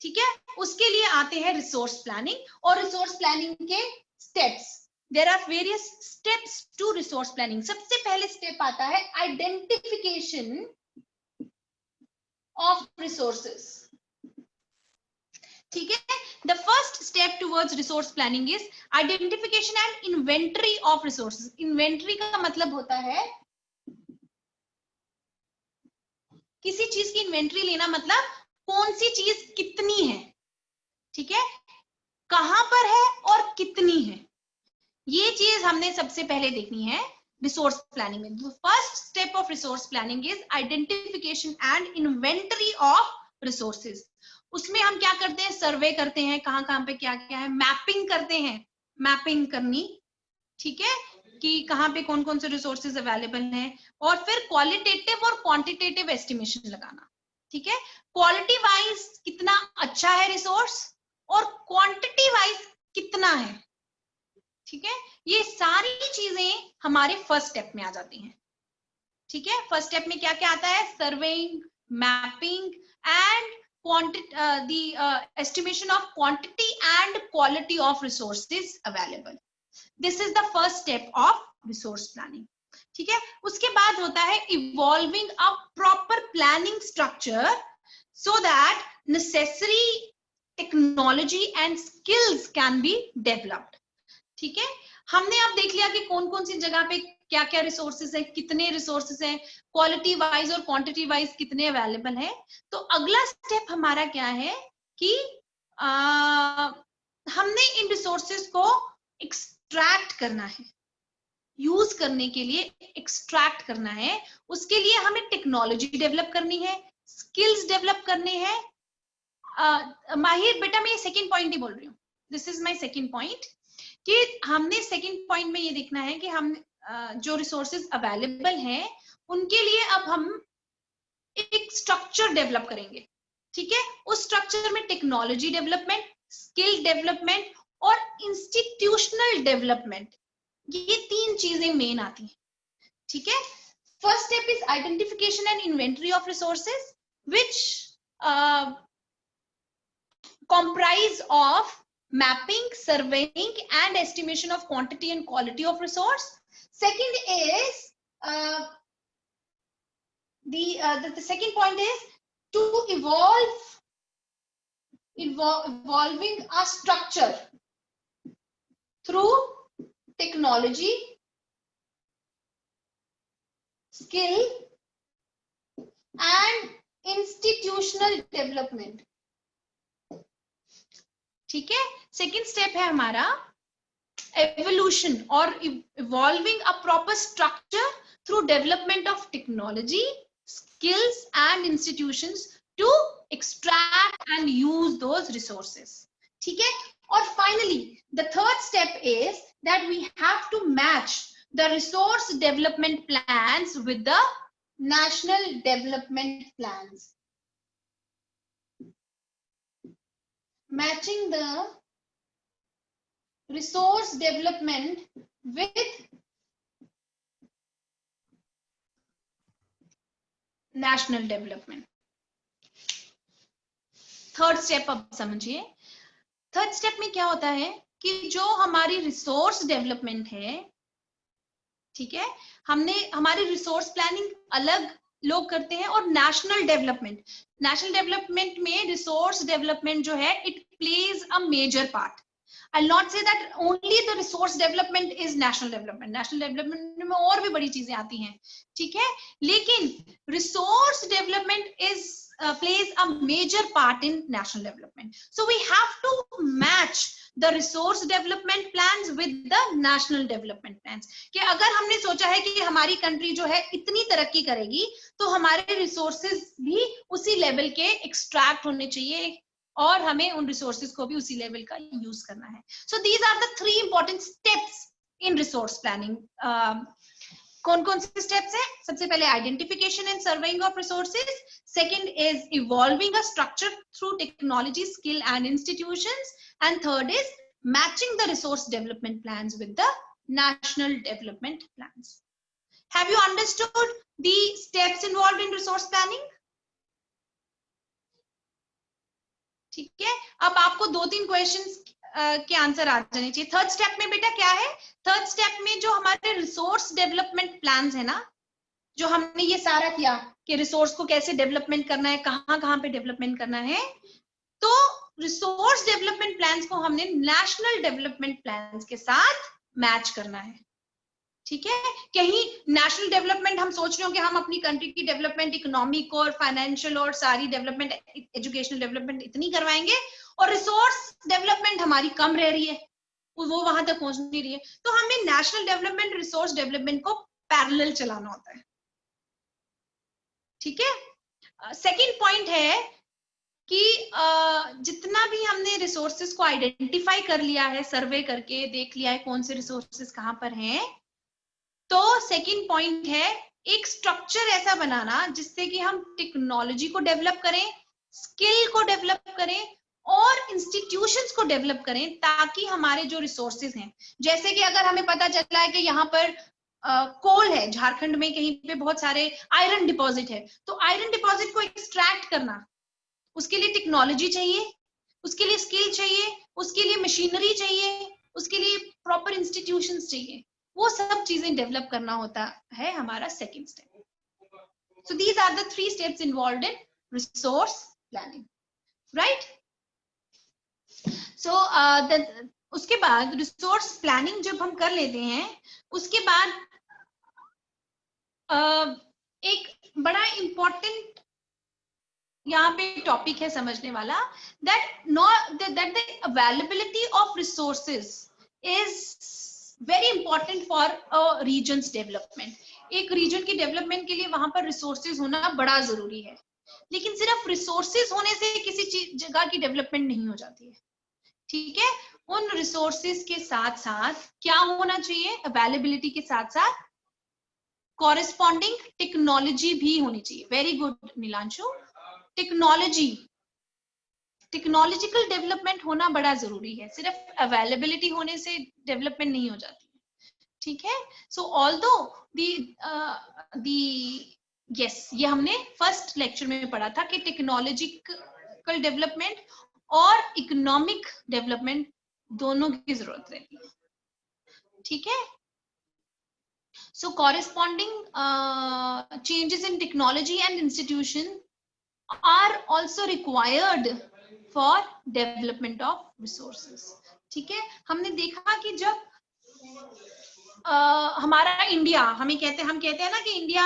A: ठीक है, उसके लिए आते हैं रिसोर्स प्लानिंग और रिसोर्स प्लानिंग के steps. There are various steps to resource planning. सबसे पहले स्टेप आता है आइडेंटिफिकेशन ऑफ रिसोर्सेज। ठीक है, the first step towards resource planning is identification and inventory of resources. Inventory का मतलब होता है किसी चीज की इन्वेंटरी लेना, मतलब कौन सी चीज कितनी है, ठीक है, कहां पर है और कितनी है, ये चीज हमने सबसे पहले देखनी है रिसोर्स प्लानिंग में। First step of resource planning is identification and inventory of resources. उसमें हम क्या करते हैं, सर्वे करते हैं, कहां कहां पे क्या क्या है, मैपिंग करते हैं, मैपिंग करनी, ठीक है, कि कहां पे कौन कौन से रिसोर्सेज अवेलेबल हैं, और फिर क्वालिटेटिव और क्वांटिटेटिव एस्टिमेशन लगाना। ठीक है, क्वालिटी वाइज कितना अच्छा है रिसोर्स और क्वांटिटी वाइज कितना है। ठीक है, ये सारी चीजें हमारे फर्स्ट स्टेप में आ जाती हैं। ठीक है, फर्स्ट स्टेप में क्या क्या आता है, surveying, mapping and estimation of quantity and quality of resources available. This is the first step of resource planning. ठीक है, उसके बाद होता है evolving a proper planning structure so that necessary technology and skills can be developed. ठीक है, हमने अब देख लिया कि कौन कौन सी जगह पे क्या क्या रिसोर्सेज है, कितने रिसोर्सेज हैं, क्वालिटी वाइज और क्वांटिटी वाइज कितने अवेलेबल है। तो अगला स्टेप हमारा क्या है कि हमने इन रिसोर्सेज को एक्सट्रैक्ट करना है, यूज करने के लिए एक्सट्रैक्ट करना है। उसके लिए हमें टेक्नोलॉजी डेवलप करनी है, स्किल्स डेवलप करने हैं। माहिर बेटा, मैं ये सेकेंड पॉइंट ही बोल रही हूँ, this is my second point, कि हमने सेकेंड पॉइंट में ये देखना है कि हम जो रिसोर्सेज अवेलेबल हैं उनके लिए अब हम एक स्ट्रक्चर डेवलप करेंगे। ठीक है, उस स्ट्रक्चर में टेक्नोलॉजी डेवलपमेंट, स्किल डेवलपमेंट और इंस्टीट्यूशनल डेवलपमेंट, ये तीन चीजें मेन आती हैं। ठीक है, first step is identification and inventory of resources which comprise of mapping, surveying and estimation of quantity and quality of resource. Second is the second point is to evolving a structure through technology, skill and institutional development. ठीक है, second step है हमारा evolution और evolving a proper structure through development of technology, skills and institutions to extract and use those resources. ठीक है? और finally the third step is that we have to match the resource development plans with the national development plans. Matching the resource development with national development. Third step अब समझिए. Third step में क्या होता है कि जो हमारी रिसोर्स डेवलपमेंट है, ठीक है, हमने हमारी रिसोर्स प्लानिंग अलग लोग करते हैं और नेशनल डेवलपमेंट में रिसोर्स डेवलपमेंट जो है it plays a major part. I'll not say that only the resource development is national development. National development में और भी बड़ी चीजें आती हैं, ठीक है, लेकिन resource development is plays a major part in national development. So we have to match the resource development plans with the national development plans. कि अगर हमने सोचा है कि हमारी कंट्री जो है इतनी तरक्की करेगी तो हमारे रिसोर्सेज भी उसी लेवल के एक्सट्रैक्ट होने चाहिए और हमें उन रिसोर्सेज को भी उसी लेवल का यूज करना है. So these are the 3 important steps in resource planning. कौन कौन से स्टेप्स हैं? सबसे पहले identification and surveying of resources. Second is evolving a structure through technology, skill and institutions. And third is matching the resource development plans with the national development plans. Have you understood the steps involved in resource planning? ठीक है, अब आपको 2-3 questions के answer आ जाने चाहिए. Third step में बेटा क्या है? थर्ड स्टेप में जो हमारे रिसोर्स डेवलपमेंट प्लान्स है ना, जो हमने ये सारा किया कि रिसोर्स को कैसे डेवलपमेंट करना है, कहाँ पे डेवलपमेंट करना है, तो रिसोर्स डेवलपमेंट प्लान्स को हमने नेशनल डेवलपमेंट प्लान्स के साथ मैच करना है. ठीक है, कहीं नेशनल डेवलपमेंट हम सोच रहे हो कि हम अपनी कंट्री की डेवलपमेंट, इकोनॉमिक और फाइनेंशियल और सारी डेवलपमेंट, एजुकेशनल डेवलपमेंट इतनी करवाएंगे और रिसोर्स डेवलपमेंट हमारी कम रह रही है, वो वहां तक पहुंच नहीं रही है, तो हमें नेशनल डेवलपमेंट, रिसोर्स डेवलपमेंट को पैरेलल चलाना होता है. ठीक है, सेकंड पॉइंट है कि जितना भी हमने रिसोर्सेज को आइडेंटिफाई कर लिया है, सर्वे करके देख लिया है कौन से रिसोर्सेज कहाँ पर हैं, तो सेकंड पॉइंट है एक स्ट्रक्चर ऐसा बनाना जिससे कि हम टेक्नोलॉजी को डेवलप करें, स्किल को डेवलप करें और इंस्टीट्यूशंस को डेवलप करें, ताकि हमारे जो रिसोर्सेज हैं, जैसे कि अगर हमें पता चला है कि यहाँ पर कोल है, झारखंड में कहीं पे बहुत सारे आयरन डिपॉजिट है, तो आयरन डिपॉजिट को एक्सट्रैक्ट करना, उसके लिए टेक्नोलॉजी चाहिए, उसके लिए स्किल चाहिए, उसके लिए मशीनरी चाहिए, उसके लिए प्रॉपर इंस्टीट्यूशंस चाहिए, वो सब चीजें डेवलप करना होता है हमारा second step. So these are the 3 steps involved in resource planning, right? So उसके बाद रिसोर्स प्लानिंग जब हम कर लेते हैं, उसके बाद एक बड़ा इंपॉर्टेंट यहाँ पे टॉपिक है समझने वाला, that the availability of resources is very important for a region's development. एक रीजन की डेवलपमेंट के लिए वहां पर रिसोर्सेज होना बड़ा जरूरी है, लेकिन सिर्फ रिसोर्सेज होने से किसी जगह की डेवलपमेंट नहीं हो जाती है. ठीक है, उन रिसोर्सेज के साथ साथ क्या होना चाहिए? अवेलेबिलिटी के साथ साथ कॉरेस्पॉन्डिंग टेक्नोलॉजी भी होनी चाहिए. Very good Neelanshu, technological development होना बड़ा जरूरी है, सिर्फ अवेलेबिलिटी होने से डेवलपमेंट नहीं हो जाती. ठीक है, सो ऑल्दो यस, ये हमने फर्स्ट लेक्चर में पढ़ा था कि टेक्नोलॉजिकल डेवलपमेंट और इकोनॉमिक डेवलपमेंट दोनों की जरूरत रहती है. ठीक है, so corresponding changes in technology and institution are also required for development of resources. ठीक है, हमने देखा कि जब हमारा इंडिया, हम कहते हैं ना कि इंडिया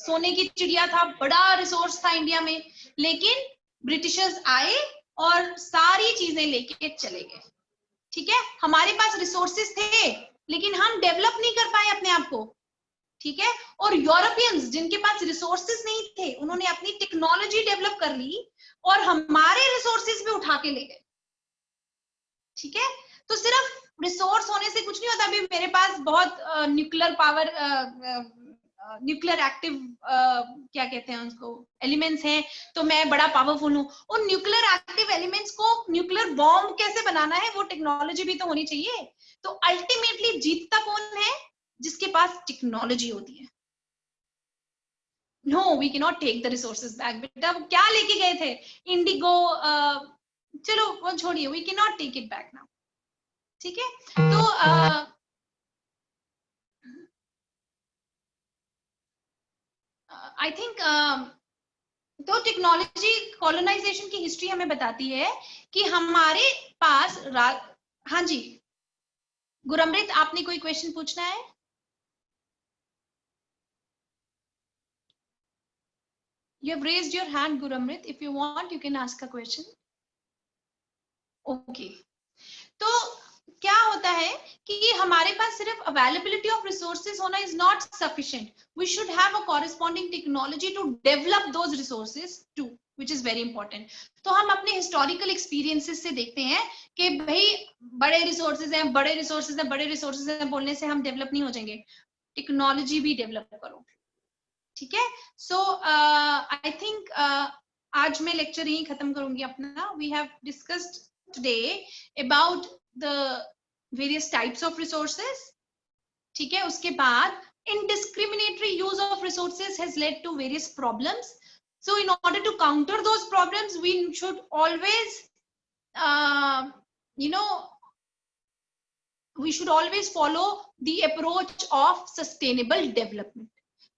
A: सोने की चिड़िया था, बड़ा रिसोर्स था इंडिया में, लेकिन ब्रिटिशर्स आए और सारी चीजें लेके चले गए. ठीक है, हमारे पास रिसोर्सेज थे लेकिन हम डेवलप नहीं कर पाए अपने आप को. ठीक है। और यूरोपियंस जिनके पास रिसोर्सेज नहीं थे, उन्होंने अपनी टेक्नोलॉजी डेवलप कर ली और हमारे रिसोर्सेज भी उठा के ले गए, ठीक है। तो सिर्फ रिसोर्स होने से कुछ नहीं होता। अभी मेरे पास बहुत न्यूक्लियर पावर, न्यूक्लियर एक्टिव क्या कहते हैं उसको, एलिमेंट्स हैं, तो मैं बड़ा पावरफुल हूँ। उन न्यूक्लियर एक्टिव एलिमेंट्स को न्यूक्लियर बॉम्ब कैसे बनाना है, वो टेक्नोलॉजी भी तो होनी चाहिए। तो अल्टीमेटली जीतता कौन है? जिसके पास टेक्नोलॉजी होती है। No, we can not take the resources back. बेटा वो क्या लेके गए थे? इंडिगो, चलो वो छोड़िए, we can not take it back now, ठीक है। तो आई थिंक तो टेक्नोलॉजी कॉलोनाइजेशन की हिस्ट्री हमें बताती है कि हमारे पास हाँ जी गुरमृत, आपने कोई क्वेश्चन पूछना है? You have raised your hand, Guramrit. If you want, you can ask a question. Okay. तो क्या होता है कि हमारे पास सिर्फ अवेलेबिलिटी ऑफ रिसोर्सेज होना is not sufficient. We should have a corresponding technology to develop those resources too, which is very important. तो हम अपने हिस्टोरिकल एक्सपीरियंसेस से देखते हैं कि भाई बड़े रिसोर्सेज हैं, बड़े रिसोर्सेज हैं, बड़े रिसोर्सेज हैं बोलने से हम डेवलप नहीं हो जाएंगे. टेक्नोलॉजी भी डेवलप करो, ठीक है. सो आई थिंक आज मैं लेक्चर यही खत्म करूंगी अपना. We have discussed today about the various types of resources, ठीक है. उसके बाद indiscriminatory use of resources has led to various problems. So in order to counter those problems, we should always we should always follow the approach of sustainable development,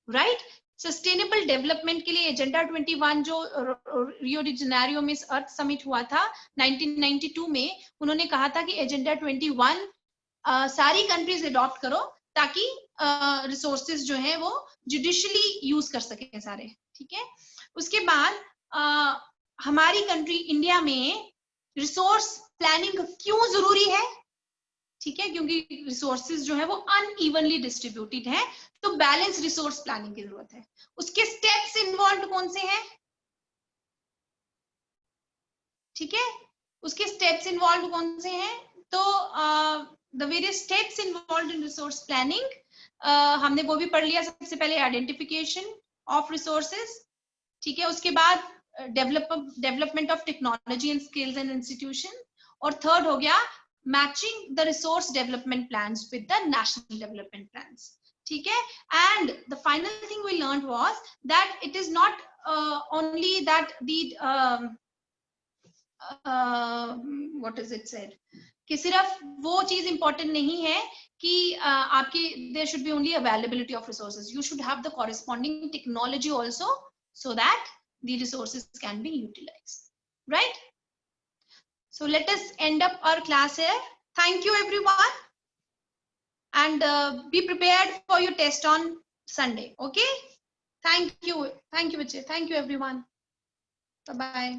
A: right? Sustainable development के लिए agenda 21 जो Rio de Janeiro में अर्थ summit हुआ था 1992 में, उन्होंने कहा था कि एजेंडा 21 सारी कंट्रीज अडॉप्ट करो ताकि रिसोर्सेज जो है वो जुडिशली यूज कर सके सारे, ठीक है. उसके बाद हमारी कंट्री इंडिया में रिसोर्स प्लानिंग क्यों जरूरी है, ठीक है, क्योंकि रिसोर्सेज जो है वो अनइवनली डिस्ट्रीब्यूटेड है, तो बैलेंस रिसोर्स प्लानिंग की जरूरत है. उसके स्टेप्स इन्वॉल्व कौन से हैं, ठीक है, उसके स्टेप्स इन्वॉल्व कौन से हैं. तो the various steps involve in resource planning हमने वो भी पढ़ लिया. सबसे पहले आइडेंटिफिकेशन ऑफ रिसोर्सेज, ठीक है. उसके बाद development of technology and skills and institution, और थर्ड हो गया matching the resource development plans with the national development plans, ठीक है. And the final thing we learned was that it is not only that the what is it said, कि सिर्फ वो चीज important नहीं है कि आपकी there should be only availability of resources, you should have the corresponding technology also so that the resources can be utilized, right? So let us end up our class here. Thank you everyone, and be prepared for your test on Sunday. Okay? Thank you, Vijay. Thank you everyone. Bye bye.